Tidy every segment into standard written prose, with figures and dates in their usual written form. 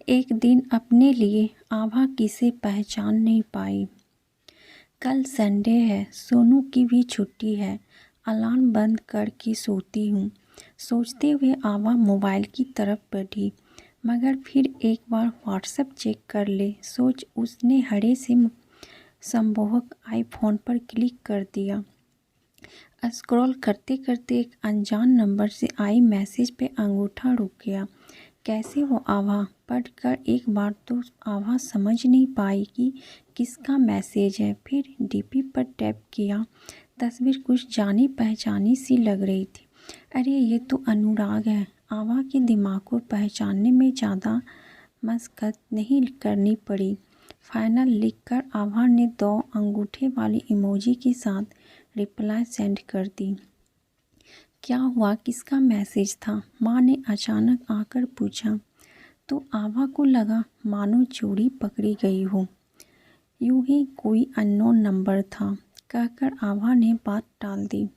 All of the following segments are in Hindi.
एक दिन अपने लिए आभा किसे पहचान नहीं पाई। कल संडे है, सोनू की भी छुट्टी है। अलार्म बंद करके सोती हूँ। सोचते हुए आभा मोबाइल की तरफ बढ़ी, मगर फिर एक बार व्हाट्सएप चेक कर ले सोच उसने हरे से संभोग आईफोन पर क्लिक कर दिया। स्क्रॉल करते करते एक अनजान नंबर से आई मैसेज पे अंगूठा रुक गया। कैसे हो आभा पढ़कर एक बार तो आभा समझ नहीं पाई कि किसका मैसेज है। फिर डीपी पर टैप किया। तस्वीर कुछ जानी पहचानी सी लग रही थी। अरे ये तो अनुराग है। आभा के दिमाग को पहचानने में ज़्यादा मशक्क़त नहीं करनी पड़ी। फाइनल लिखकर आभा ने 2 अंगूठे वाली इमोजी के साथ रिप्लाई सेंड कर दी। क्या हुआ, किसका मैसेज था? माँ ने अचानक आकर पूछा। तो आभा को लगा मानो चोरी पकड़ी गई हो। यूं ही कोई अननोन नंबर था, कहकर आभा ने बात टाल दी।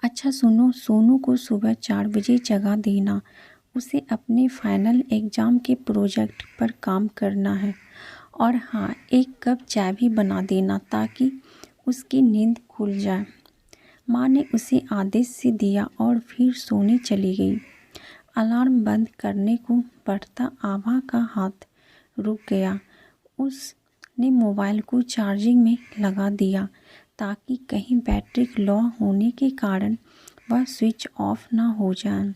अच्छा सुनो, सोनू को सुबह 4 बजे जगा देना। उसे अपने फाइनल एग्ज़ाम के प्रोजेक्ट पर काम करना है। और हाँ, 1 कप चाय भी बना देना ताकि उसकी नींद खुल जाए। माँ ने उसे आदेश से दिया और फिर सोने चली गई। अलार्म बंद करने को बढ़ता आभा का हाथ रुक गया। उसने मोबाइल को चार्जिंग में लगा दिया ताकि कहीं बैटरी लो होने के कारण वह स्विच ऑफ ना हो जाए,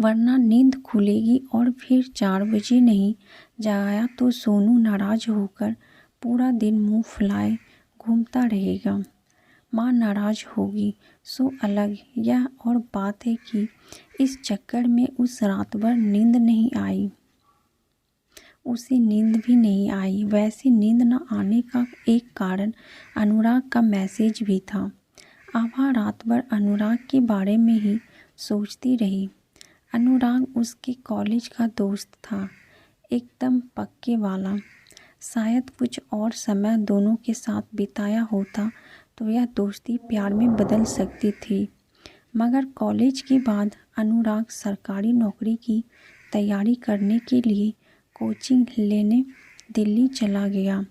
वरना नींद खुलेगी और फिर 4 बजे नहीं जगाया तो सोनू नाराज होकर पूरा दिन मुंह फुलाए घूमता रहेगा। माँ नाराज होगी सो अलग, यह और बात है कि इस चक्कर में उस रात भर नींद नहीं आई। उसे नींद भी नहीं आई। वैसे नींद न आने का एक कारण अनुराग का मैसेज भी था। आभा रात भर अनुराग के बारे में ही सोचती रही। अनुराग उसके कॉलेज का दोस्त था, एकदम पक्के वाला। शायद कुछ और समय दोनों के साथ बिताया होता तो यह दोस्ती प्यार में बदल सकती थी। मगर कॉलेज के बाद अनुराग सरकारी नौकरी की तैयारी करने के लिए कोचिंग लेने दिल्ली चला गया।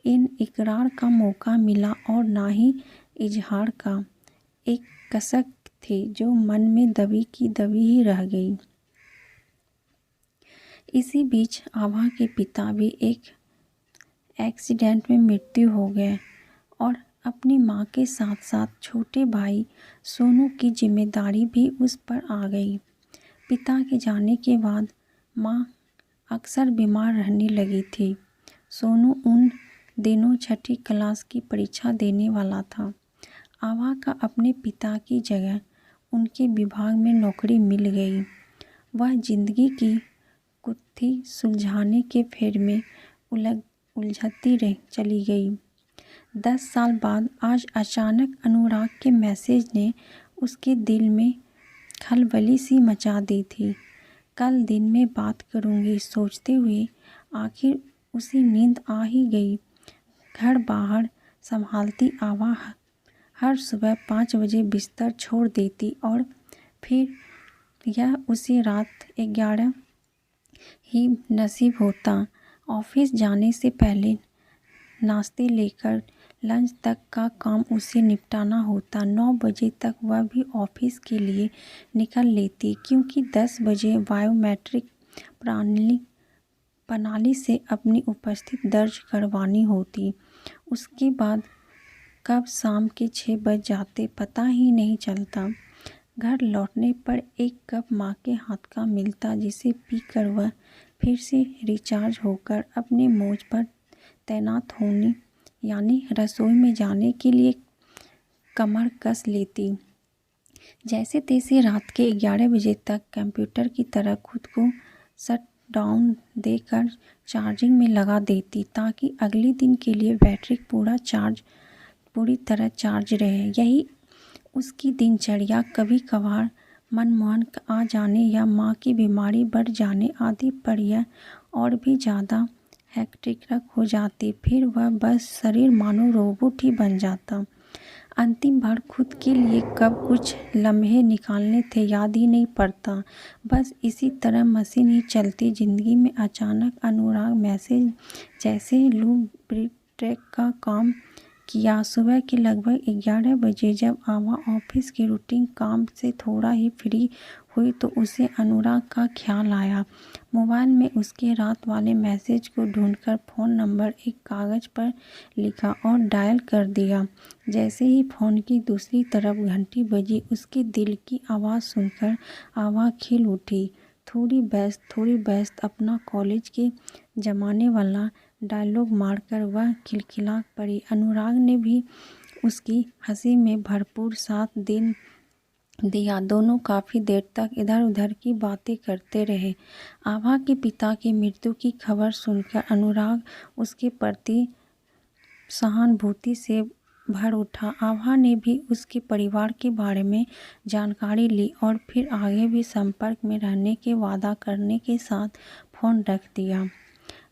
इन इकरार का मौका मिला और ना ही इजहार का। एक कसक थी जो मन में दबी की दबी ही रह गई। इसी बीच आभा के पिता भी एक एक्सीडेंट में मृत्यु हो गए और अपनी माँ के साथ साथ छोटे भाई सोनू की जिम्मेदारी भी उस पर आ गई। पिता के जाने के बाद माँ अक्सर बीमार रहने लगी थी। सोनू उन दिनों 6ठी क्लास की परीक्षा देने वाला था। आभा का अपने पिता की जगह उनके विभाग में नौकरी मिल गई। वह जिंदगी की गुत्थी सुलझाने के फेर में उलझती चली गई। 10 साल बाद आज अचानक अनुराग के मैसेज ने उसके दिल में खलबली सी मचा दी थी। कल दिन में बात करूंगी सोचते हुए आखिर उसे नींद आ ही गई। घर बाहर संभालती आभा हर सुबह 5 बजे बिस्तर छोड़ देती और फिर यह उसे रात 11 ही नसीब होता। ऑफिस जाने से पहले नाश्ते लेकर लंच तक का काम उसे निपटाना होता। 9 बजे तक वह भी ऑफिस के लिए निकल लेती, क्योंकि 10 बजे बायोमेट्रिक प्रणाली से अपनी उपस्थिति दर्ज करवानी होती। उसके बाद कब शाम के 6 बज जाते पता ही नहीं चलता। घर लौटने पर 1 कप माँ के हाथ का मिलता, जिसे पीकर वह फिर से रिचार्ज होकर अपने मोज पर तैनात होने यानी रसोई में जाने के लिए कमर कस लेती। जैसे तैसे रात के 11 बजे तक कंप्यूटर की तरह खुद को शट डाउन देकर चार्जिंग में लगा देती, ताकि अगले दिन के लिए बैटरी पूरी तरह चार्ज रहे। यही उसकी दिनचर्या कभी कभार मनमोहन आ जाने या माँ की बीमारी बढ़ जाने आदि पर यह और भी ज़्यादा हेक्टिक हो जाती। फिर वह बस शरीर मानो रोबोट ही बन जाता। अंतिम बार खुद के लिए कब कुछ लम्हे निकालने थे याद ही नहीं पड़ता। बस इसी तरह मशीन ही चलती ज़िंदगी में। अचानक अनुराग मैसेज जैसे लूप ट्रैक का काम किया। सुबह के लगभग 11 बजे जब आभा ऑफिस के रूटीन काम से थोड़ा ही फ्री हुई तो उसे अनुराग का ख्याल आया। मोबाइल में उसके रात वाले मैसेज को ढूंढकर फ़ोन नंबर एक कागज़ पर लिखा और डायल कर दिया। जैसे ही फ़ोन की दूसरी तरफ घंटी बजी, उसके दिल की आवाज़ सुनकर आभा खिल उठी। थोड़ी व्यस्त अपना कॉलेज के ज़माने वाला डायलॉग मारकर वह खिलखिला पड़ी। अनुराग ने भी उसकी हंसी में भरपूर साथ दिया। दोनों काफ़ी देर तक इधर उधर की बातें करते रहे। आभा के पिता की मृत्यु की खबर सुनकर अनुराग उसके प्रति सहानुभूति से भर उठा। आभा ने भी उसके परिवार के बारे में जानकारी ली और फिर आगे भी संपर्क में रहने के वादा करने के साथ फ़ोन रख दिया।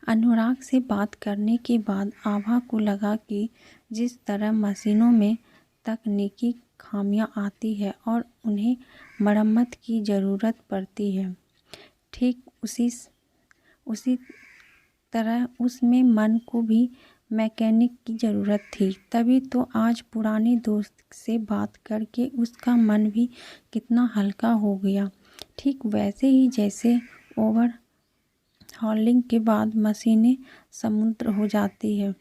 अनुराग से बात करने के बाद आभा को लगा कि जिस तरह मशीनों में तकनीकी खामियां आती है और उन्हें मरम्मत की ज़रूरत पड़ती है, ठीक उसी तरह उसमें मन को भी मैकेनिक की ज़रूरत थी। तभी तो आज पुराने दोस्त से बात करके उसका मन भी कितना हल्का हो गया। ठीक वैसे ही जैसे ओवर हॉलिंग के बाद मशीनें समुद्र हो जाती है।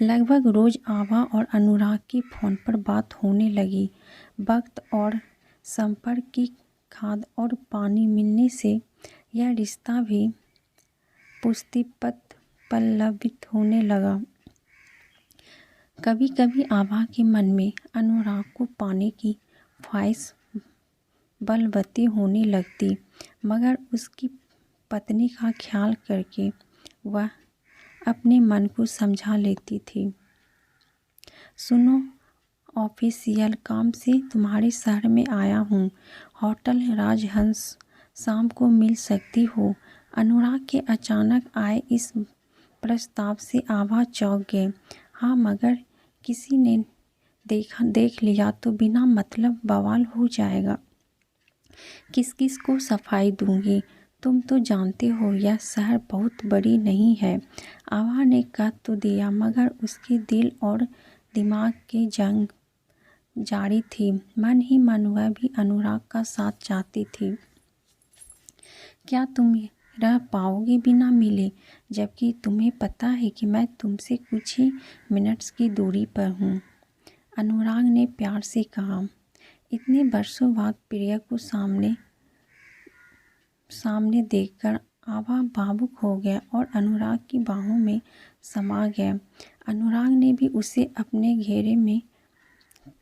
लगभग रोज़ आभा और अनुराग की फ़ोन पर बात होने लगी। वक्त और संपर्क की खाद और पानी मिलने से यह रिश्ता भी पुष्टिपत पल्लवित होने लगा। कभी कभी आभा के मन में अनुराग को पाने की ख्वाहिश बलवती होने लगती, मगर उसकी पत्नी का ख्याल करके वह अपने मन को समझा लेती थी। सुनो, ऑफिशियल काम से तुम्हारे शहर में आया हूँ। होटल राजहंस शाम को मिल सकती हो। अनुराग के अचानक आए इस प्रस्ताव से आभा चौंक गए। हाँ, मगर किसी ने देख लिया तो बिना मतलब बवाल हो जाएगा। किस किस को सफाई दूंगी? तुम तो जानते हो यह शहर बहुत बड़ी नहीं है। आभा ने कह तो दिया, मगर उसके दिल और दिमाग की जंग जारी थी। मन ही मन वह भी अनुराग का साथ चाहती थी। क्या तुम रह पाओगे बिना मिले, जबकि तुम्हें पता है कि मैं तुमसे कुछ ही मिनट्स की दूरी पर हूँ? अनुराग ने प्यार से कहा। इतने वर्षों बाद प्रिया को सामने देखकर आभा भावुक हो गया और अनुराग की बाहों में समा गया। अनुराग ने भी उसे अपने घेरे में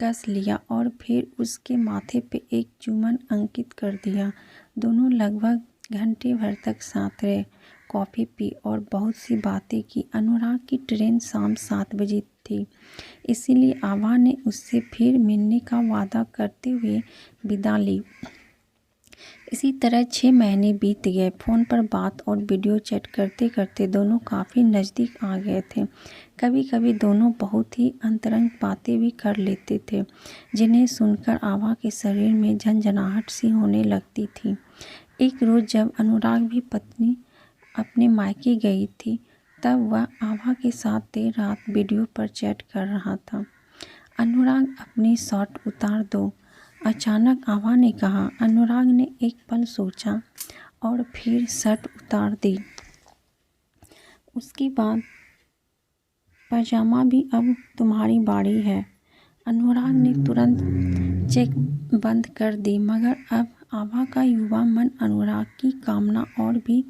कस लिया और फिर उसके माथे पे एक चुम्बन अंकित कर दिया। दोनों लगभग घंटे भर तक साथ रहे, कॉफ़ी पी और बहुत सी बातें की। अनुराग की ट्रेन शाम 7 बजे थी, इसीलिए आभा ने उससे फिर मिलने का वादा करते हुए विदा ली। इसी तरह 6 महीने बीत गए। फ़ोन पर बात और वीडियो चैट करते करते दोनों काफ़ी नज़दीक आ गए थे। कभी कभी दोनों बहुत ही अंतरंग बातें भी कर लेते थे, जिन्हें सुनकर आभा के शरीर में झंझनाहट सी होने लगती थी। एक रोज़ जब अनुराग भी पत्नी अपने मायके गई थी, तब वह आभा के साथ देर रात वीडियो पर चैट कर रहा था। अनुराग, अपनी शर्ट उतार दो, अचानक आभा ने कहा। अनुराग ने एक पल सोचा और फिर शर्ट उतार दी। उसके बाद पैजामा भी अब तुम्हारी बारी है। अनुराग ने तुरंत चेक बंद कर दी, मगर अब आभा का युवा मन अनुराग की कामना और भी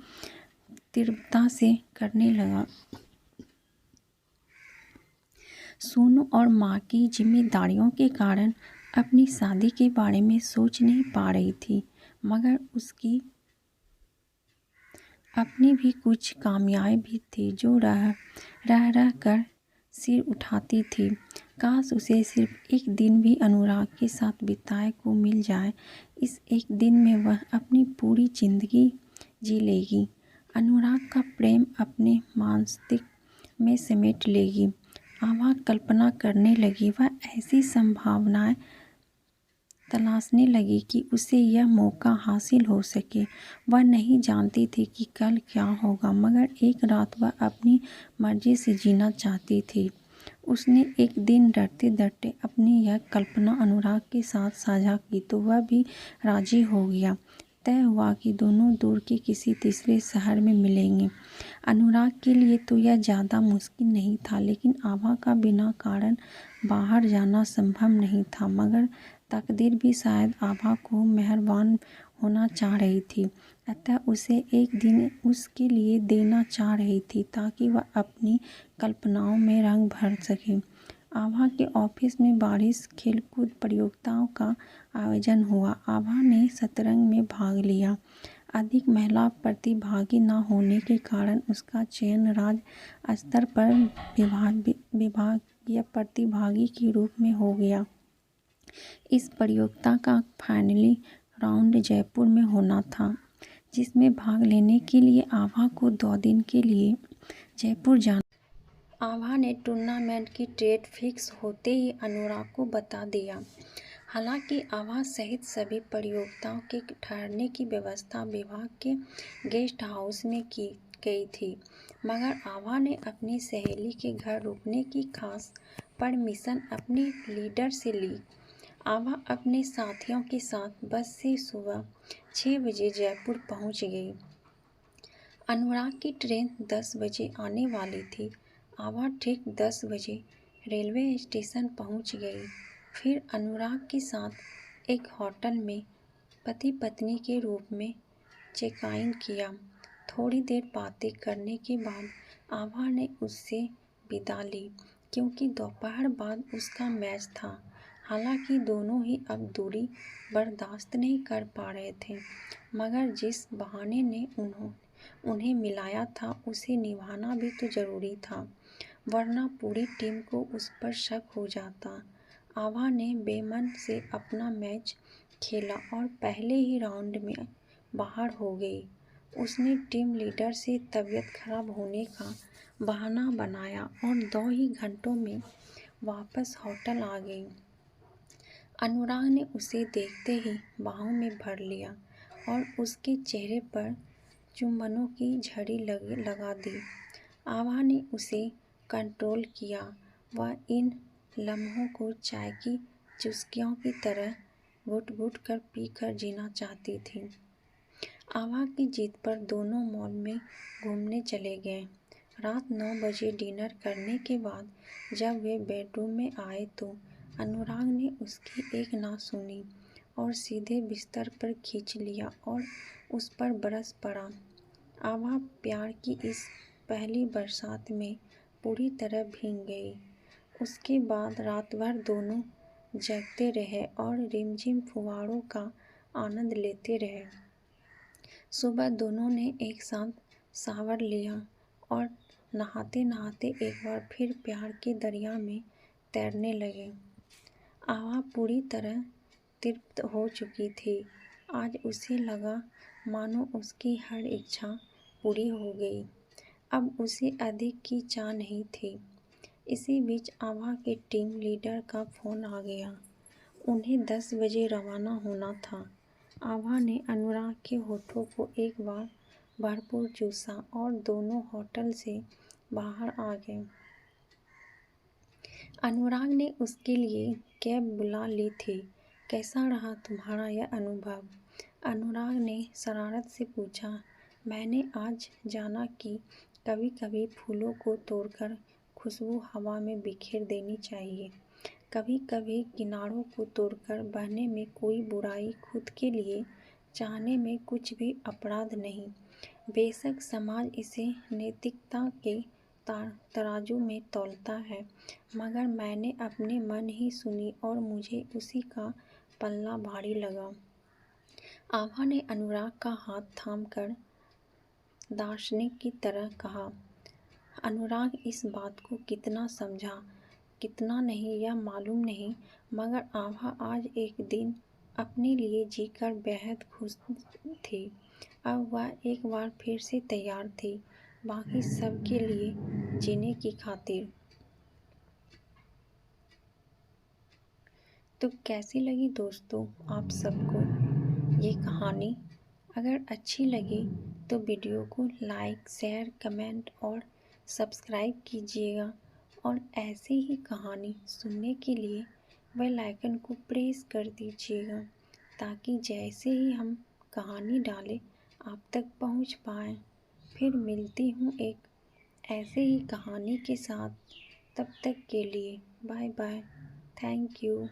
तीव्रता से करने लगा। सोनू और माँ की जिम्मेदारियों के कारण अपनी शादी के बारे में सोच नहीं पा रही थी, मगर उसकी अपनी भी कुछ कामयाबी भी थी जो रह कर सिर उठाती थी। काश उसे सिर्फ एक दिन भी अनुराग के साथ बिताए को मिल जाए। इस एक दिन में वह अपनी पूरी जिंदगी जी लेगी, अनुराग का प्रेम अपने मस्तिष्क में समेट लेगी। आभा कल्पना करने लगी। वह ऐसी संभावनाएं तलाशने लगी कि उसे यह मौका हासिल हो सके। वह नहीं जानती थी कि कल क्या होगा, मगर एक रात वह अपनी मर्जी से जीना चाहती थी। उसने एक दिन डरते डरते अपनी यह कल्पना अनुराग के साथ साझा की तो वह भी राजी हो गया। तय हुआ कि दोनों दूर के किसी तीसरे शहर में मिलेंगे। अनुराग के लिए तो यह ज़्यादा मुश्किल नहीं था, लेकिन आभा का बिना कारण बाहर जाना संभव नहीं था। मगर तकदीर भी शायद आभा को मेहरबान होना चाह रही थी, अतः उसे एक दिन उसके लिए देना चाह रही थी ताकि वह अपनी कल्पनाओं में रंग भर सके। आभा के ऑफिस में बारिश खेलकूद प्रतियोगिताओं का आयोजन हुआ। आभा ने शतरंज में भाग लिया। अधिक महिला प्रतिभागी न होने के कारण उसका चयन राज्य स्तर पर विभागीय प्रतिभागी के रूप में हो गया। इस प्रतियोगिता का फाइनली राउंड जयपुर में होना था, जिसमें भाग लेने के लिए आभा को 2 दिन के लिए जयपुर जाना। आभा ने टूर्नामेंट की डेट फिक्स होते ही अनुराग को बता दिया। हालांकि आभा सहित सभी प्रतियोगिताओं के ठहरने की व्यवस्था विभाग के गेस्ट हाउस में की गई थी, मगर आभा ने अपनी सहेली के घर रुकने की खास परमिशन अपने लीडर से ली। आभा अपने साथियों के साथ बस से सुबह 6 बजे जयपुर पहुंच गई। अनुराग की ट्रेन 10 बजे आने वाली थी। आभा ठीक 10 बजे रेलवे स्टेशन पहुंच गई। फिर अनुराग के साथ एक होटल में पति पत्नी के रूप में चेक इन किया। थोड़ी देर बातें करने के बाद आभा ने उससे विदा ली, क्योंकि दोपहर बाद उसका मैच था। हालांकि दोनों ही अब दूरी बर्दाश्त नहीं कर पा रहे थे, मगर जिस बहाने ने उन्हें मिलाया था उसे निभाना भी तो जरूरी था, वरना पूरी टीम को उस पर शक हो जाता। आभा ने बेमन से अपना मैच खेला और पहले ही राउंड में बाहर हो गई। उसने टीम लीडर से तबीयत खराब होने का बहाना बनाया और 2 ही घंटों में वापस होटल आ गई। अनुराग ने उसे देखते ही बाहों में भर लिया और उसके चेहरे पर चुंबनों की झड़ी लगा दी। आभा ने उसे कंट्रोल किया। वह इन लम्हों को चाय की चुस्कियों की तरह घुट-घुट कर पीकर जीना चाहती थी। आभा की जिद पर दोनों मॉल में घूमने चले गए। रात 9 बजे डिनर करने के बाद जब वे बेडरूम में आए तो अनुराग ने उसकी एक ना सुनी और सीधे बिस्तर पर खींच लिया और उस पर बरस पड़ा। आभा प्यार की इस पहली बरसात में पूरी तरह भीग गई। उसके बाद रात भर दोनों जगते रहे और रिमझिम फुहारों का आनंद लेते रहे। सुबह दोनों ने एक साथ शावर लिया और नहाते नहाते एक बार फिर प्यार के दरिया में तैरने लगे। आभा पूरी तरह तृप्त हो चुकी थी। आज उसे लगा मानो उसकी हर इच्छा पूरी हो गई। अब उसे अधिक की चाह नहीं थी। इसी बीच आभा के टीम लीडर का फ़ोन आ गया। उन्हें 10 बजे रवाना होना था। आभा ने अनुराग के होठों को एक बार भरपूर चूसा और दोनों होटल से बाहर आ गए। अनुराग ने उसके लिए कैब बुला ली थी। कैसा रहा तुम्हारा यह अनुभव? अनुराग ने शरारत से पूछा। मैंने आज जाना कि कभी कभी फूलों को तोड़कर खुशबू हवा में बिखेर देनी चाहिए। कभी कभी किनारों को तोड़कर बहने में कोई बुराई, खुद के लिए चाहने में कुछ भी अपराध नहीं। बेशक समाज इसे नैतिकता के तराजू में तौलता है, मगर मैंने अपने मन ही सुनी और मुझे उसी का पल्ला भारी लगा। आभा ने अनुराग का हाथ थामकर दार्शनिक की तरह कहा। अनुराग इस बात को कितना समझा, कितना नहीं यह मालूम नहीं, मगर आभा आज एक दिन अपने लिए जीकर बेहद खुश थी। अब वह एक बार फिर से तैयार थी, बाकी सब के लिए जीने की खातिर। तो कैसी लगी दोस्तों आप सबको ये कहानी? अगर अच्छी लगी तो वीडियो को लाइक, शेयर, कमेंट और सब्सक्राइब कीजिएगा और ऐसे ही कहानी सुनने के लिए बेल आइकन को प्रेस कर दीजिएगा ताकि जैसे ही हम कहानी डालें आप तक पहुंच पाए। फिर मिलती हूँ एक ऐसे ही कहानी के साथ। तब तक के लिए बाय बाय। Thank you.